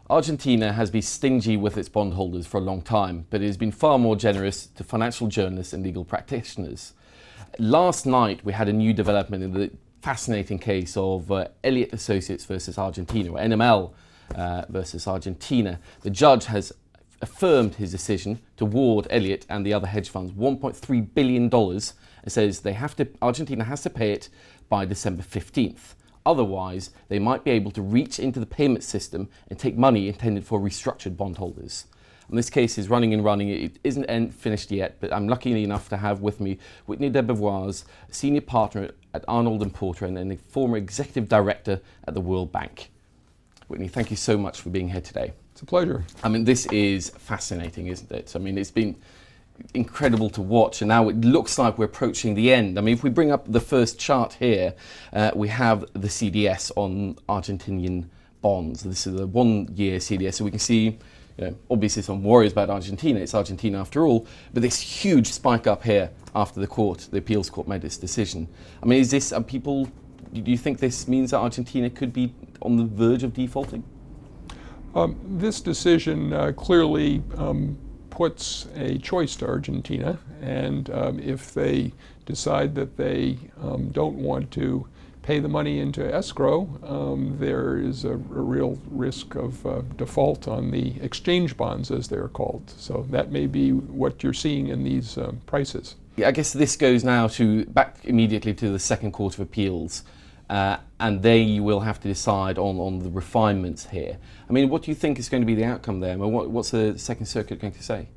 Argentina has been stingy with its bondholders for a long time, but it has been far more generous to financial journalists and legal practitioners. Last night, we had a new development in the fascinating case of Elliott Associates versus Argentina, or NML versus Argentina. The judge has affirmed his decision to award Elliott and the other hedge funds $1.3 billion and says Argentina has to pay it by December 15th. Otherwise, they might be able to reach into the payment system and take money intended for restructured bondholders. And this case is running and running. It isn't finished yet, but I'm lucky enough to have with me Whitney Debevoise, a senior partner at Arnold & Porter and a former executive director at the World Bank. Whitney, thank you so much for being here today. It's a pleasure. I mean, this is fascinating, isn't it? I mean, it's been incredible to watch, and now it looks like we're approaching the end. I mean, if we bring up the first chart here, we have the CDS on Argentinian bonds. This is a 1-year CDS, so we can see, obviously some worries about Argentina. It's Argentina after all, but this huge spike up here after the appeals court made its decision. I mean, do you think this means that Argentina could be on the verge of defaulting? This decision clearly puts a choice to Argentina, and if they decide that they don't want to pay the money into escrow, there is a real risk of default on the exchange bonds, as they're called. So that may be what you're seeing in these prices. Yeah, I guess this goes now back immediately to the Second Court of Appeals, and they will have to decide on the refinements here. I mean, what do you think is going to be the outcome there? I mean, what's the Second Circuit going to say?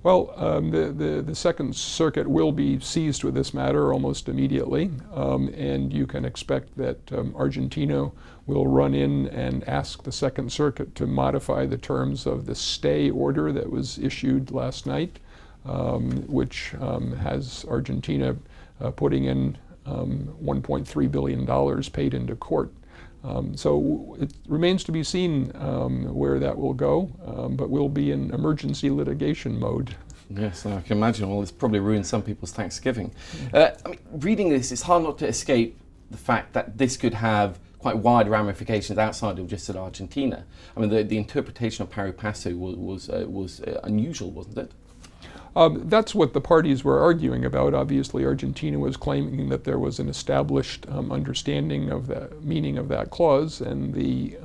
Well, the Second Circuit will be seized with this matter almost immediately, and you can expect that Argentina will run in and ask the Second Circuit to modify the terms of the stay order that was issued last night, which has Argentina putting in $1.3 billion paid into court. So it remains to be seen where that will go, but we'll be in emergency litigation mode. Yes, I can imagine. Well, it's probably ruined some people's Thanksgiving. I mean, reading this, it's hard not to escape the fact that this could have quite wide ramifications outside of just Argentina. I mean, the interpretation of pari passu was unusual, wasn't it? That's what the parties were arguing about. Obviously, Argentina was claiming that there was an established understanding of the meaning of that clause, and the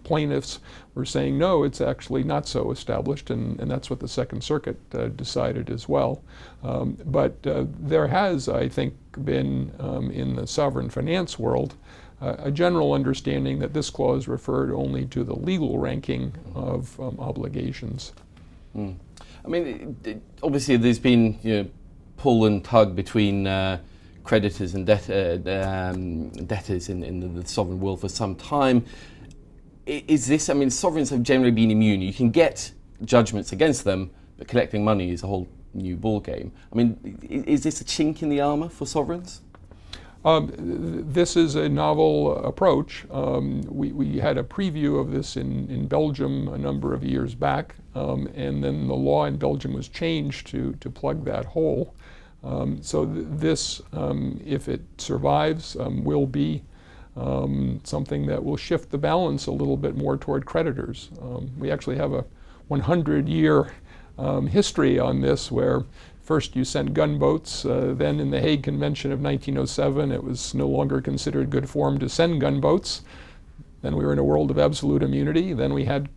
plaintiffs were saying, no, it's actually not so established, and that's what the Second Circuit decided as well. But there has, I think, been in the sovereign finance world a general understanding that this clause referred only to the legal ranking of obligations. Mm. I mean, obviously there's been pull and tug between creditors and debtors in the sovereign world for some time. Is this, I mean, sovereigns have generally been immune. You can get judgments against them, but collecting money is a whole new ballgame. I mean, is this a chink in the armor for sovereigns? This is a novel approach. We had a preview of this in Belgium a number of years back, and then the law in Belgium was changed to plug that hole. So this, if it survives, will be something that will shift the balance a little bit more toward creditors. We actually have a 100-year history on this, where first you sent gunboats, then in the Hague Convention of 1907 it was no longer considered good form to send gunboats. Then we were in a world of absolute immunity. Then we had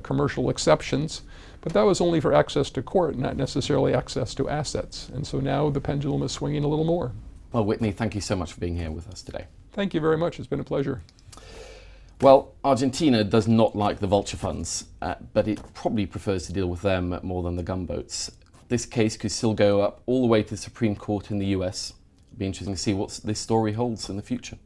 commercial exceptions, but that was only for access to court, not necessarily access to assets. And so now the pendulum is swinging a little more. Well, Whitney, thank you so much for being here with us today. Thank you very much. It's been a pleasure. Well, Argentina does not like the vulture funds, but it probably prefers to deal with them more than the gunboats. This case could still go up all the way to the Supreme Court in the US. It'll be interesting to see what this story holds in the future.